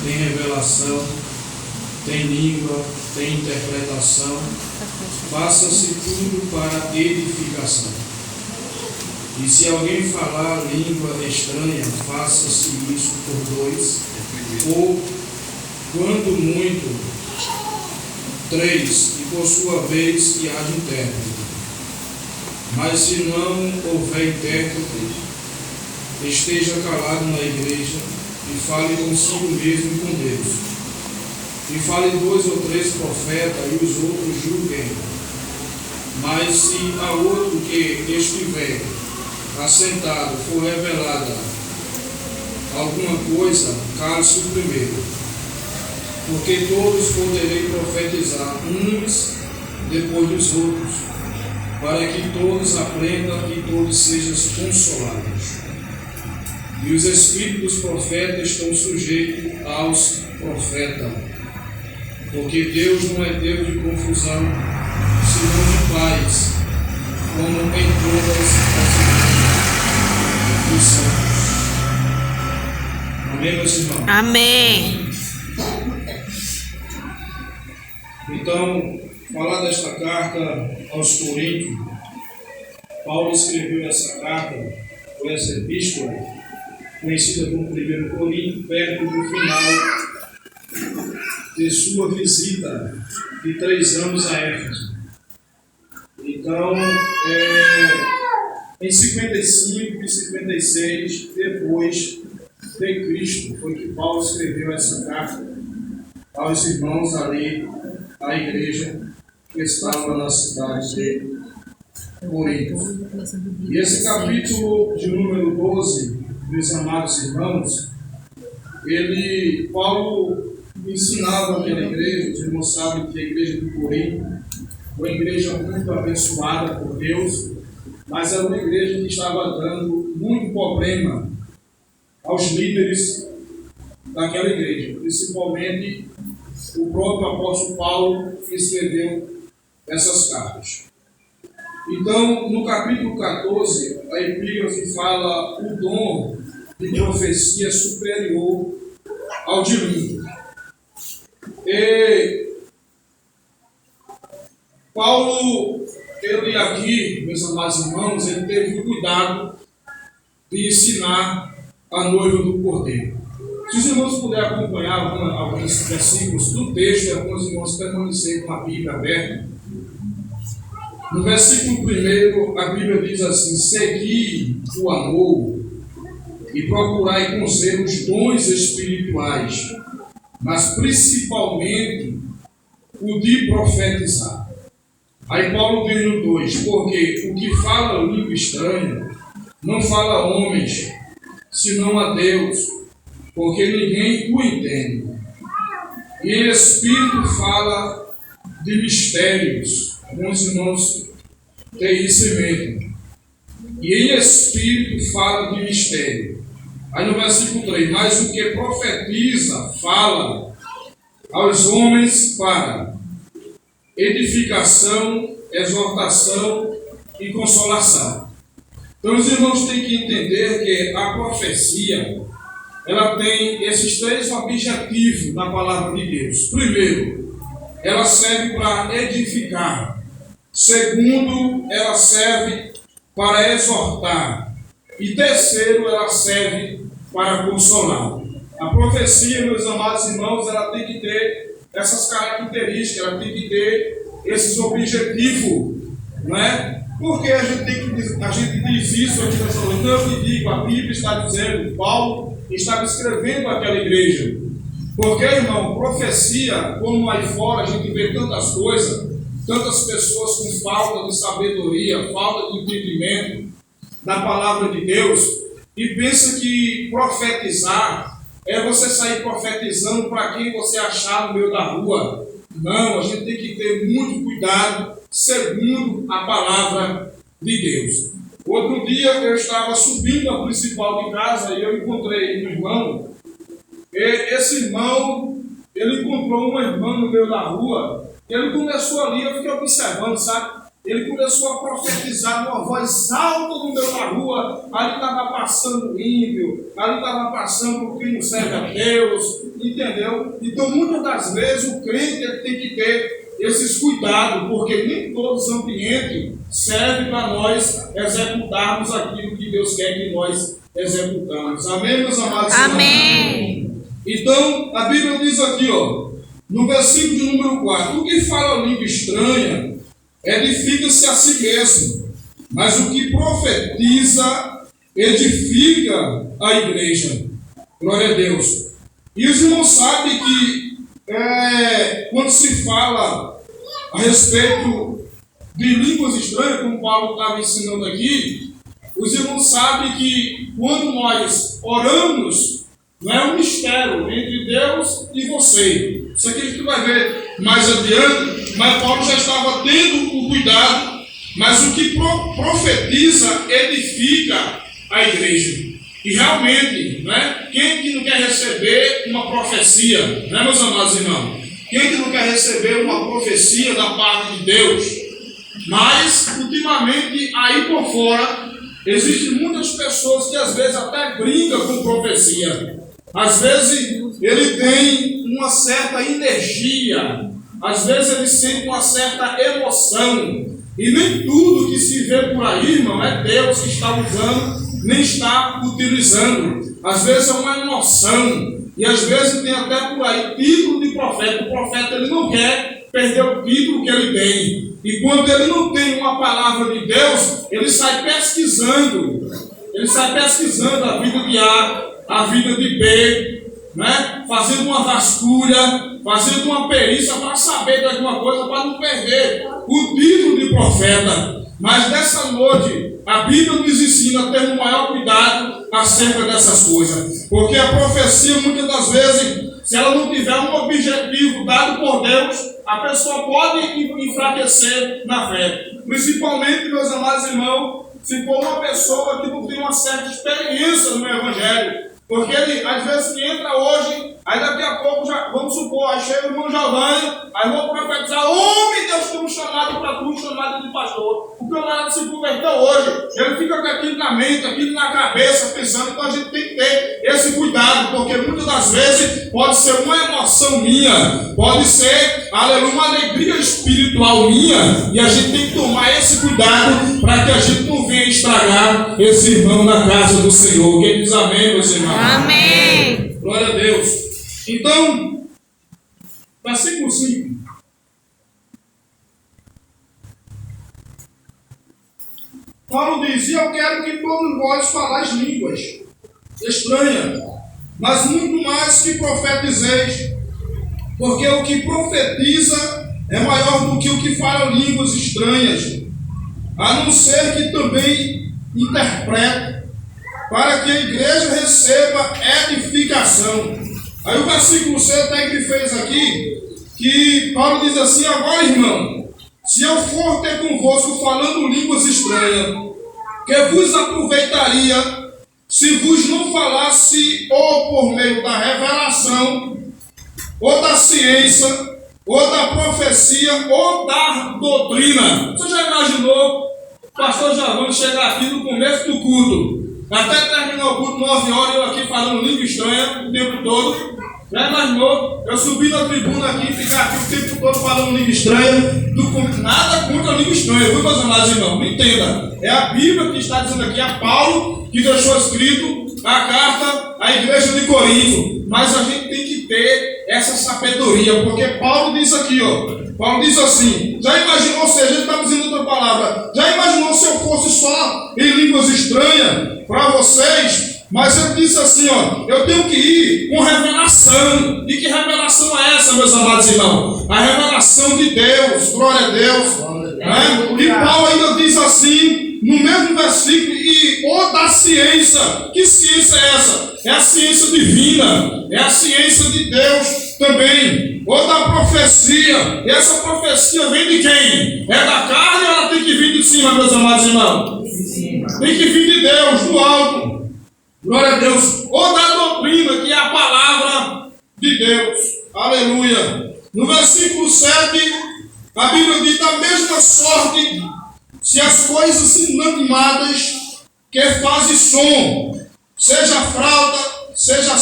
tem revelação, tem língua, tem interpretação, faça-se tudo para edificação. E se alguém falar língua estranha, faça-se isso por dois, ou, quando muito, três, e por sua vez que haja intérprete. Mas se não houver intérprete, esteja calado na igreja e fale consigo mesmo e com Deus. E fale 2 ou 3 profetas e os outros julguem. Mas se a outro que estiver assentado for revelada alguma coisa, cale-se o primeiro. Porque todos poderei profetizar, uns depois dos outros, para que todos aprendam e todos sejam consolados. E os espíritos dos profetas estão sujeitos aos profetas, porque Deus não é Deus de confusão, senão de paz, como em todas as dos santos. Amém, meus irmãos? Amém. Então, falar desta carta aos Coríntios, Paulo escreveu essa carta, ou essa epístola, conhecida como 1 Coríntios, perto do final de sua visita de 3 anos a Éfeso. Então, em 55 e 56, depois de Cristo, foi que Paulo escreveu essa carta aos irmãos ali, à igreja que estava na cidade de Corinto. E esse capítulo de número 12, meus amados irmãos, Paulo ensinava aquela igreja, os irmãos sabem que a igreja de Corinto foi uma igreja muito abençoada por Deus, mas era uma igreja que estava dando muito problema aos líderes daquela igreja, principalmente o próprio apóstolo Paulo que escreveu essas cartas. Então, no capítulo 14, a epígrafe fala o dom de profecia superior ao de língua. E Paulo, ele aqui, meus amados irmãos, ele teve o cuidado de ensinar a noiva do Cordeiro. Se os irmãos puderem acompanhar alguns versículos do texto, alguns irmãos permanecerem com a Bíblia aberta. No versículo 1, a Bíblia diz assim: segui o amor e procurai com zelo os dons espirituais, mas principalmente o de profetizar. Aí Paulo diz no 2, porque o que fala língua estranha não fala a homens, senão a Deus, porque ninguém o entende. E em espírito fala de mistérios. Alguns irmãos têm isso em mente. E em espírito fala de mistério. Aí no versículo 3, mas o que profetiza fala aos homens para edificação, exortação e consolação. Então os irmãos têm que entender que a profecia, ela tem esses 3 objetivos na palavra de Deus. Primeiro, ela serve para edificar. Segundo, ela serve para exortar. E terceiro, ela serve para consolar. A profecia, meus amados irmãos, ela tem que ter essas características, ela tem que ter esses objetivos, não é? Porque a gente diz isso aqui nessa noite. Então eu te digo, a Bíblia está dizendo, Paulo estava escrevendo aquela igreja. Porque, irmão, profecia, como aí fora a gente vê tantas coisas, tantas pessoas com falta de sabedoria, falta de entendimento da palavra de Deus, e pensa que profetizar é você sair profetizando para quem você achar no meio da rua. Não, a gente tem que ter muito cuidado segundo a palavra de Deus. Outro dia eu estava subindo a principal de casa e eu encontrei um irmão. E esse irmão, ele encontrou uma irmã no meio da rua. E ele começou ali, eu fiquei observando, sabe? ele começou a profetizar numa voz alta no meio da rua. Ali estava passando o ímpio, ali estava passando o que não serve a Deus, entendeu? Então, muitas das vezes, o crente ele tem que ter esses cuidados, porque nem todos os ambientes servem para nós executarmos aquilo que Deus quer que nós executamos. Amém, meus amados? Amém. Então, a Bíblia diz aqui, ó, no versículo de número 4, o que fala língua estranha edifica-se a si mesmo, mas o que profetiza edifica a igreja. Glória a Deus. E os irmãos sabem que quando se fala a respeito de línguas estranhas, como Paulo estava ensinando aqui, os irmãos sabem que quando nós oramos, não é um mistério entre Deus e você. Isso aqui a gente vai ver mais adiante, mas Paulo já estava tendo o cuidado, mas o que profetiza edifica a igreja. E realmente, né, quem que não quer receber uma profecia, né, meus amados irmãos? Quem que não quer receber uma profecia da parte de Deus? Mas, ultimamente, aí por fora, existem muitas pessoas que às vezes até brincam com profecia. Às vezes ele tem uma certa energia, às vezes ele sente uma certa emoção, e nem tudo que se vê por aí, irmão, é Deus que está usando, nem está utilizando. Às vezes é uma emoção, e às vezes tem até por aí título de profeta. O profeta ele não quer perder o título que ele tem, e quando ele não tem uma palavra de Deus, ele sai pesquisando a vida de A, a vida de B, né? Fazendo uma vasculha, fazendo uma perícia para saber de alguma coisa, para não perder o título de profeta. Mas nessa noite, a Bíblia nos ensina a ter um maior cuidado acerca dessas coisas, porque a profecia, muitas das vezes, se ela não tiver um objetivo dado por Deus, a pessoa pode enfraquecer na fé. Principalmente, meus amados irmãos, se for uma pessoa que não tem uma certa experiência no Evangelho. Porque ele, às vezes, que entra hoje, aí daqui a pouco, já, vamos supor, aí chega o irmão Giovanni, aí vou profetizar, homem, Deus tem um chamado para tu, um chamado de pastor. O camarada se converteu hoje, ele fica com aquilo na mente, aquilo na cabeça, pensando. Então a gente tem que ter esse cuidado, porque muitas das vezes pode ser uma emoção minha, pode ser, aleluia, uma alegria espiritual minha, e a gente tem que tomar esse cuidado para que a gente não venha estragar esse irmão na casa do Senhor. Quem diz amém, meus irmãos? Amém. Glória a Deus. Então, versículo 5. Paulo diz: eu quero que todos vós falais línguas estranhas, mas muito mais que profetizeis, porque o que profetiza é maior do que o que fala línguas estranhas, a não ser que também interprete, para que a igreja receba edificação. Aí o versículo 6 até que fez aqui, que Paulo diz assim: agora, irmão, se eu for ter convosco falando línguas estranhas, que vos aproveitaria se vos não falasse ou por meio da revelação, ou da ciência, ou da profecia, ou da doutrina. Você já imaginou o pastor Giovanni chegar aqui no começo do culto, até terminar o culto 9 horas, eu aqui falando língua estranha o tempo todo? Já imaginou? Eu subi na tribuna aqui, ficar aqui o tempo todo falando língua estranha? Nada contra a língua estranha, viu, meus amados irmãos? Me entenda. É a Bíblia que está dizendo aqui, é Paulo que deixou escrito a carta à igreja de Corinto. Mas a gente tem que ter essa sabedoria, porque Paulo diz aqui, ó. Paulo diz assim: já imaginou, ou seja, ele está dizendo outra palavra, já imaginou se eu fosse só em línguas estranhas para vocês? Mas ele disse assim, ó, eu tenho que ir com revelação. E que revelação é essa, meus amados irmãos? A revelação de Deus, glória a Deus. Né? E Paulo ainda diz assim, no mesmo versículo, e ou da ciência. Que ciência é essa? É a ciência divina, é a ciência de Deus também. Ou da profecia. E essa profecia vem de quem? É da carne ou ela tem que vir de cima, meus amados irmãos? Tem que vir de Deus, do alto. Glória a Deus. Ou da doutrina, que é a palavra de Deus. Aleluia. No versículo 7, a Bíblia diz: da mesma sorte se as coisas inanimadas que fazem som, seja fralda, seja